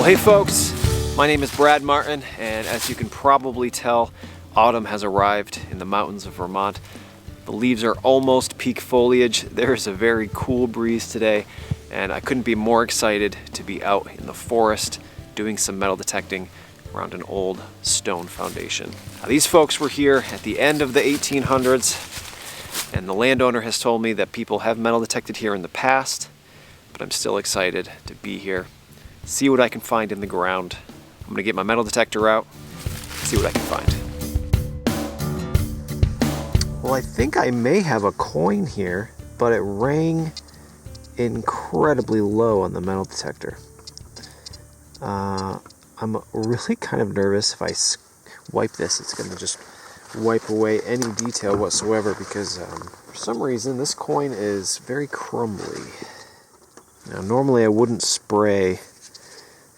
Well, hey folks, my name is Brad Martin, and as you can probably tell, autumn has arrived in the mountains of Vermont. The leaves are almost peak foliage. There's a very cool breeze today, and I couldn't be more excited to be out in the forest doing some metal detecting around an old stone foundation. Now, these folks were here at the end of the 1800s, and the landowner has told me that people have metal detected here in the past, but I'm still excited to be here, see what I can find in the ground. I'm gonna get my metal detector out, see what I can find. Well, I think I may have a coin here, but it rang incredibly low on the metal detector. I'm really kind of nervous if I wipe this, it's gonna just wipe away any detail whatsoever because for some reason this coin is very crumbly. Now, normally I wouldn't spray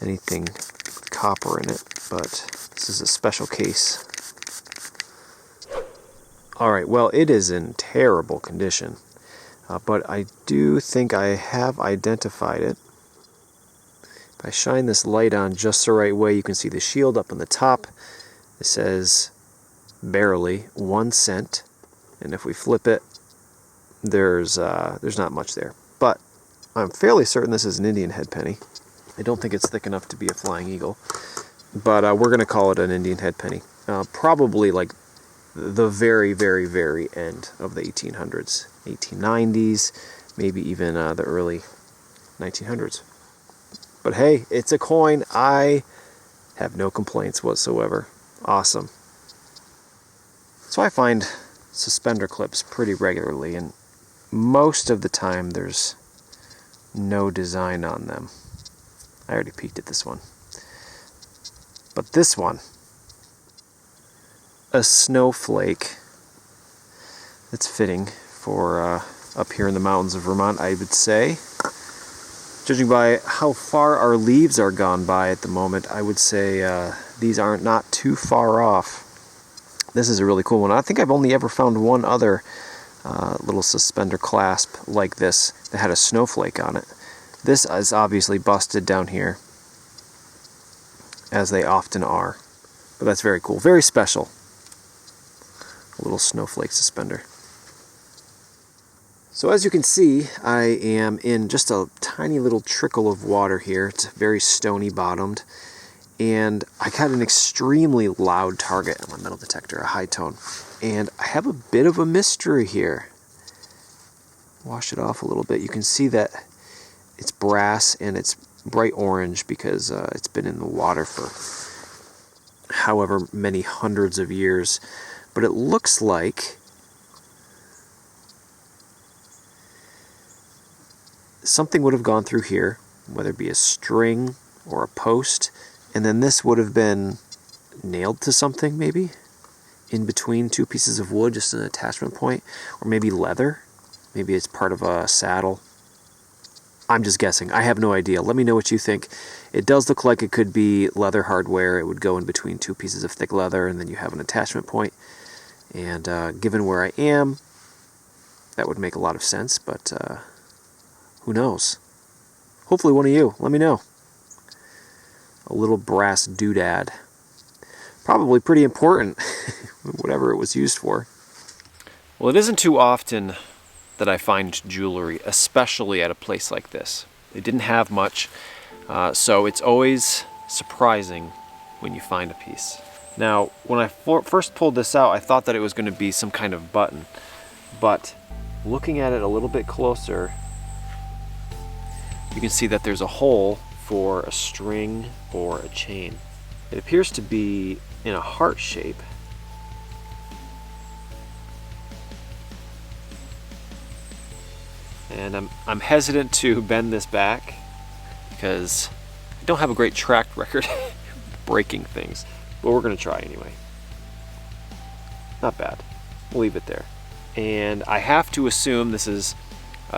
anything with copper in it, but this is a special case. Alright, well, it is in terrible condition, but I do think I have identified it. If I shine this light on just the right way, you can see the shield up on the top. It says barely 1 cent, and if we flip it, there's not much there. But I'm fairly certain this is an Indian head penny. I don't think it's thick enough to be a flying eagle, but we're going to call it an Indian head penny. Probably like the very, very, very end of the 1800s, 1890s, maybe even the early 1900s. But hey, it's a coin. I have no complaints whatsoever. Awesome. So I find suspender clips pretty regularly, and most of the time there's no design on them. I already peeked at this one. But this one, a snowflake, that's fitting for up here in the mountains of Vermont, I would say. Judging by how far our leaves are gone by at the moment, I would say these aren't not too far off. This is a really cool one. I think I've only ever found one other little suspender clasp like this that had a snowflake on it. This is obviously busted down here, as they often are, but that's very cool, very special. A little snowflake suspender. So as you can see, I am in just a tiny little trickle of water here. It's very stony bottomed, and I got an extremely loud target on my metal detector, a high tone, and I have a bit of a mystery here. Wash it off a little bit. You can see that it's brass and it's bright orange because it's been in the water for however many hundreds of years. But it looks like something would have gone through here, whether it be a string or a post, and then this would have been nailed to something, maybe in between two pieces of wood, just an attachment point, or maybe leather. Maybe it's part of a saddle. I'm just guessing. I have no idea. Let me know what you think. It does look like it could be leather hardware. It would go in between two pieces of thick leather, and then you have an attachment point. And given where I am, that would make a lot of sense, but who knows? Hopefully one of you. Let me know. A little brass doodad. Probably pretty important, whatever it was used for. Well, it isn't too often that I find jewelry, especially at a place like this. They didn't have much, so it's always surprising when you find a piece. Now, when I first pulled this out, I thought that it was going to be some kind of button, but looking at it a little bit closer, you can see that there's a hole for a string or a chain. It appears to be in a heart shape. And I'm hesitant to bend this back because I don't have a great track record breaking things, but we're going to try anyway. Not bad. We'll leave it there. And I have to assume this is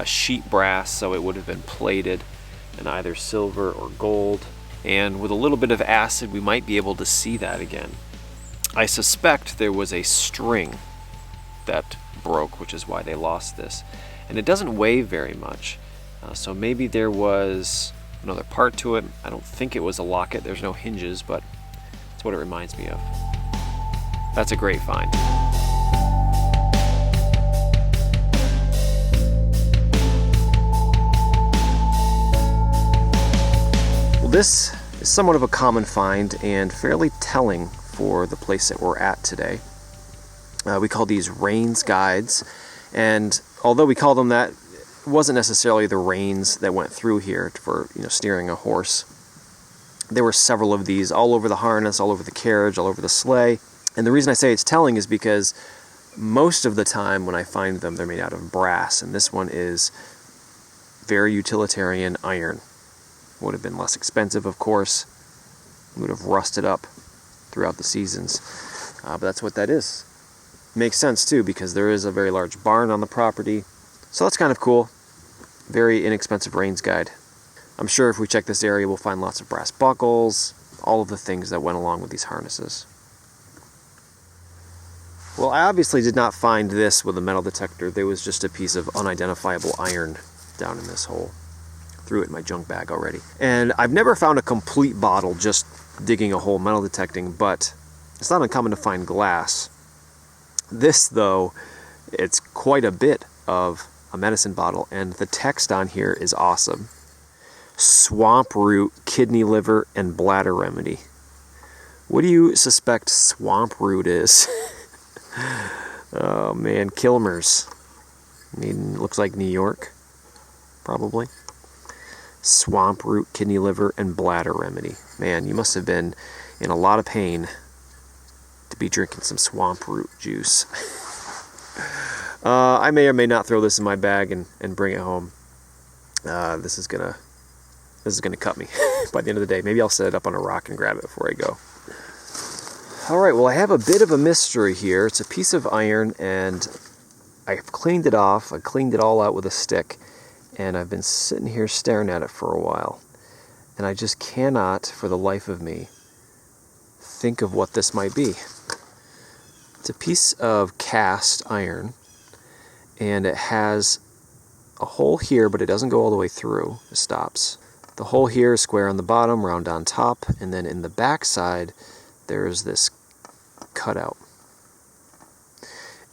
sheet brass, so it would have been plated in either silver or gold. And with a little bit of acid, we might be able to see that again. I suspect there was a string that broke, which is why they lost this. And it doesn't weigh very much, so maybe there was another part to it. I don't think it was a locket. There's no hinges, but it's what it reminds me of. That's a great find. Well, this is somewhat of a common find and fairly telling for the place that we're at today. We call these Rains guides, and although we call them that, it wasn't necessarily the reins that went through here for steering a horse. There were several of these all over the harness, all over the carriage, all over the sleigh. And the reason I say it's telling is because most of the time when I find them, they're made out of brass, and this one is very utilitarian iron. Would have been less expensive, of course. Would have rusted up throughout the seasons, but that's what that is. Makes sense too, because there is a very large barn on the property, so that's kind of cool. Very inexpensive Rains guide. I'm sure if we check this area, we'll find lots of brass buckles, all of the things that went along with these harnesses. Well, I obviously did not find this with a metal detector. There was just a piece of unidentifiable iron down in this hole. Threw it in my junk bag already. And I've never found a complete bottle just digging a hole metal detecting, but it's not uncommon to find glass. This, though, it's quite a bit of a medicine bottle, and the text on here is awesome. Swamp root, kidney, liver, and bladder remedy. What do you suspect swamp root is? Oh man, Kilmer's. I mean, looks like New York, probably. Swamp root, kidney, liver, and bladder remedy. Man, you must have been in a lot of pain to be drinking some swamp root juice. I may or may not throw this in my bag and bring it home. This is gonna cut me by the end of the day. Maybe I'll set it up on a rock and grab it before I go. All right, well, I have a bit of a mystery here. It's a piece of iron, and I've cleaned it off. I cleaned it all out with a stick, and I've been sitting here staring at it for a while. And I just cannot, for the life of me, think of what this might be. It's a piece of cast iron, and it has a hole here, but it doesn't go all the way through. It stops. The hole here is square on the bottom, round on top, and then in the back side, there's this cutout.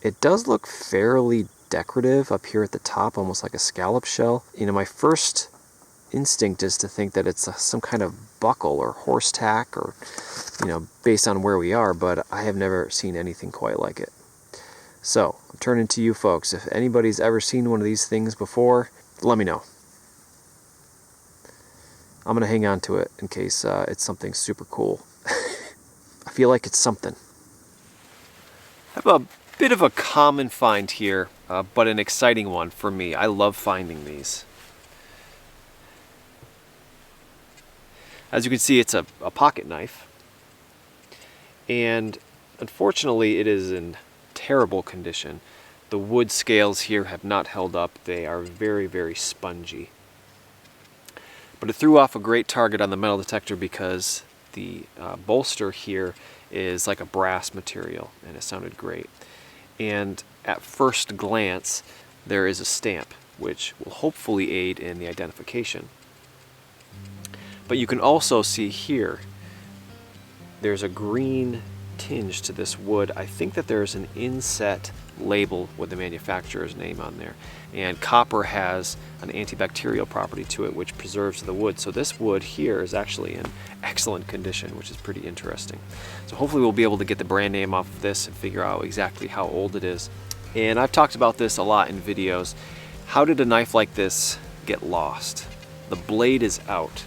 It does look fairly decorative up here at the top, almost like a scallop shell. My first instinct is to think that it's some kind of buckle or horse tack, or based on where we are, but I have never seen anything quite like it. So I'm turning to you folks. If anybody's ever seen one of these things before, let me know. I'm gonna hang on to it in case it's something super cool. I feel like it's something. I have a bit of a common find here, but an exciting one for me. I love finding these. As you can see, it's a pocket knife, and unfortunately it is in terrible condition. The wood scales here have not held up. They are very, very spongy. But it threw off a great target on the metal detector because the bolster here is like a brass material, and it sounded great. And at first glance, there is a stamp, which will hopefully aid in the identification. But you can also see here, there's a green tinge to this wood. I think that there's an inset label with the manufacturer's name on there. And copper has an antibacterial property to it, which preserves the wood. So this wood here is actually in excellent condition, which is pretty interesting. So hopefully we'll be able to get the brand name off of this and figure out exactly how old it is. And I've talked about this a lot in videos. How did a knife like this get lost? The blade is out,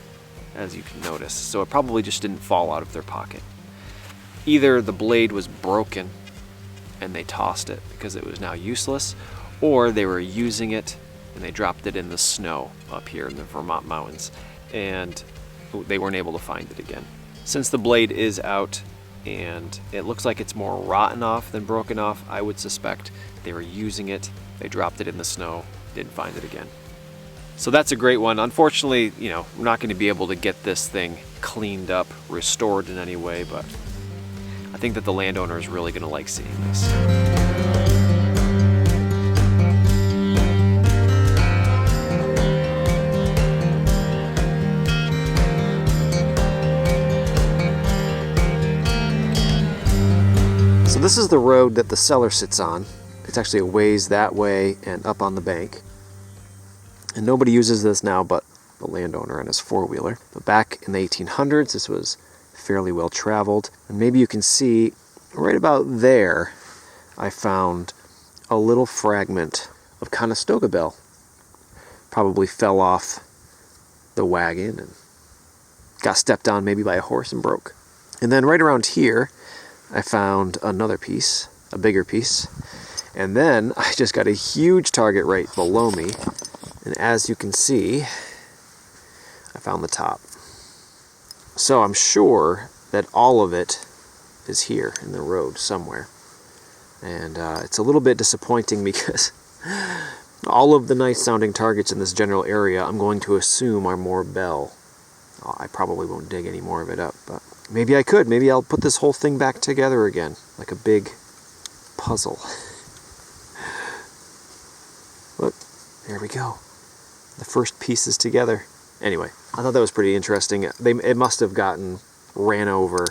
as you can notice, so it probably just didn't fall out of their pocket. Either the blade was broken and they tossed it because it was now useless, or they were using it and they dropped it in the snow up here in the Vermont mountains and they weren't able to find it again. Since the blade is out and it looks like it's more rotten off than broken off, I would suspect they were using it, they dropped it in the snow, didn't find it again. So that's a great one. Unfortunately, we're not going to be able to get this thing cleaned up, restored in any way, but I think that the landowner is really going to like seeing this. So this is the road that the cellar sits on. It's actually a ways that way and up on the bank. And nobody uses this now but the landowner and his four-wheeler. But back in the 1800s, this was fairly well traveled. And maybe you can see right about there, I found a little fragment of Conestoga bell. Probably fell off the wagon and got stepped on maybe by a horse and broke. And then right around here, I found another piece, a bigger piece. And then I just got a huge target right below me. And as you can see, I found the top. So I'm sure that all of it is here in the road somewhere. And it's a little bit disappointing because all of the nice sounding targets in this general area I'm going to assume are more bell. I probably won't dig any more of it up, but maybe I could. Maybe I'll put this whole thing back together again, like a big puzzle. Look, there we go. The first pieces together. Anyway, I thought that was pretty interesting. It must have gotten ran over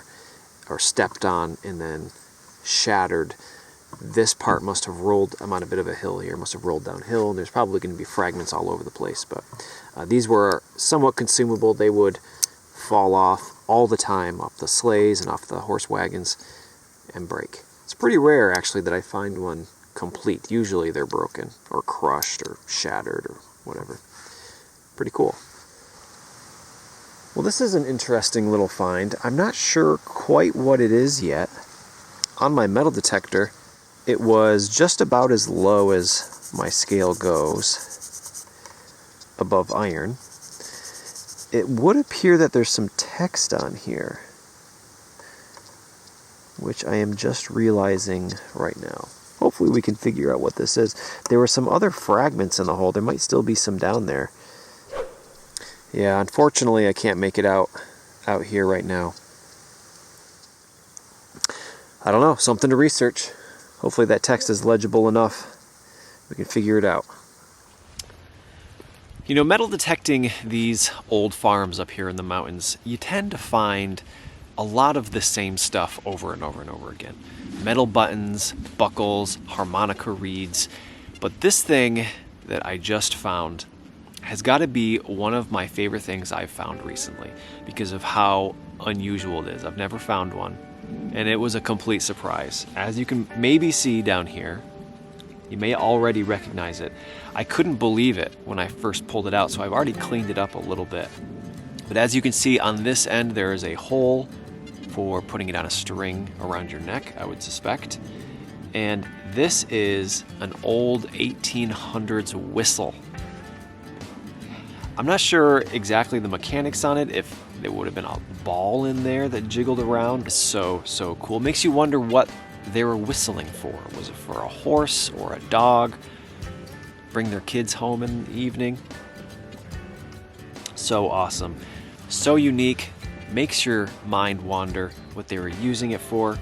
or stepped on and then shattered. This part must have rolled. I'm on a bit of a hill here. Must have rolled downhill. And there's probably going to be fragments all over the place. But these were somewhat consumable. They would fall off all the time off the sleighs and off the horse wagons and break. It's pretty rare, actually, that I find one complete. Usually they're broken or crushed or shattered or whatever. Pretty cool. Well, this is an interesting little find. I'm not sure quite what it is yet. On my metal detector, it was just about as low as my scale goes, above iron. It would appear that there's some text on here, which I am just realizing right now. Hopefully we can figure out what this is. There were some other fragments in the hole. There might still be some down there. Yeah, unfortunately I can't make it out here right now. I don't know, something to research. Hopefully that text is legible enough. We can figure it out. You know, metal detecting these old farms up here in the mountains, you tend to find a lot of the same stuff over and over and over again. Metal buttons, buckles, harmonica reeds. But this thing that I just found has got to be one of my favorite things I've found recently because of how unusual it is. I've never found one, and it was a complete surprise. As you can maybe see down here, you may already recognize it. I couldn't believe it when I first pulled it out, so I've already cleaned it up a little bit. But as you can see on this end, there is a hole for putting it on a string around your neck, I would suspect. And this is an old 1800s whistle. I'm not sure exactly the mechanics on it, if there would have been a ball in there that jiggled around. It's so cool. It makes you wonder what they were whistling for. Was it for a horse or a dog? Bring their kids home in the evening? So awesome. So unique. Makes your mind wander what they were using it for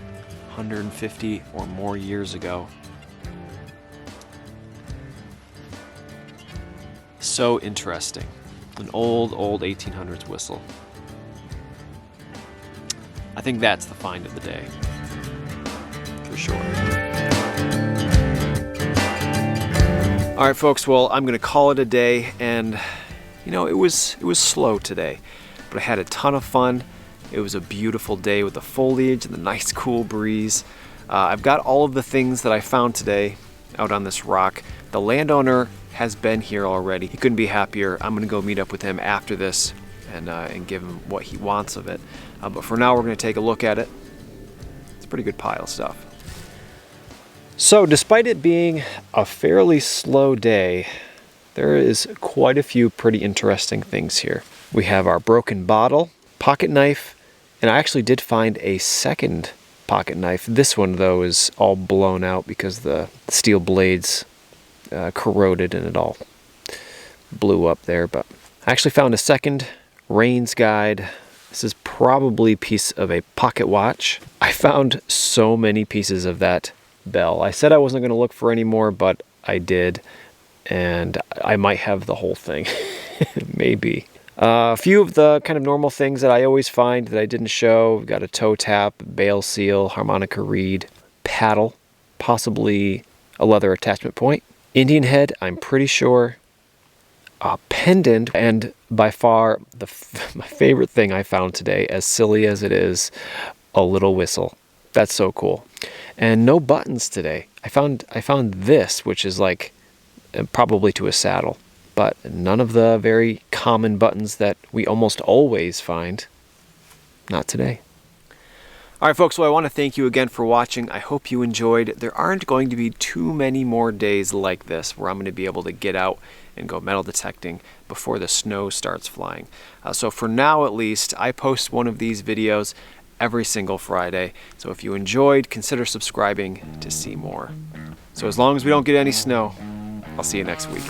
150 or more years ago. So interesting. An old 1800s whistle. I think that's the find of the day. For sure. All right, folks, well, I'm going to call it a day, and you know, it was slow today, but I had a ton of fun. It was a beautiful day with the foliage and the nice cool breeze. I've got all of the things that I found today out on this rock. The landowner has been here already. He couldn't be happier. I'm going to go meet up with him after this and give him what he wants of it. But for now, we're going to take a look at it. It's a pretty good pile of stuff. So despite it being a fairly slow day, there is quite a few pretty interesting things here. We have our broken bottle, pocket knife, and I actually did find a second pocket knife. This one, though, is all blown out because the steel blades corroded and it all blew up there. But I actually found a second Rains guide. This is probably a piece of a pocket watch. I found so many pieces of that bell. I said I wasn't going to look for any more, but I did, and I might have the whole thing. Maybe. A few of the kind of normal things that I always find that I didn't show. We've got a toe tap, bale seal, harmonica reed, paddle, possibly a leather attachment point. Indian head, I'm pretty sure. A pendant, and by far my favorite thing I found today, as silly as it is, a little whistle. That's so cool. And no buttons today. I found this, which is like probably to a saddle, but none of the very common buttons that we almost always find. Not today. All right, folks, well, I want to thank you again for watching. I hope you enjoyed. There aren't going to be too many more days like this where I'm going to be able to get out and go metal detecting before the snow starts flying. So for now, at least, I post one of these videos every single Friday. So if you enjoyed, consider subscribing to see more. So as long as we don't get any snow, I'll see you next week.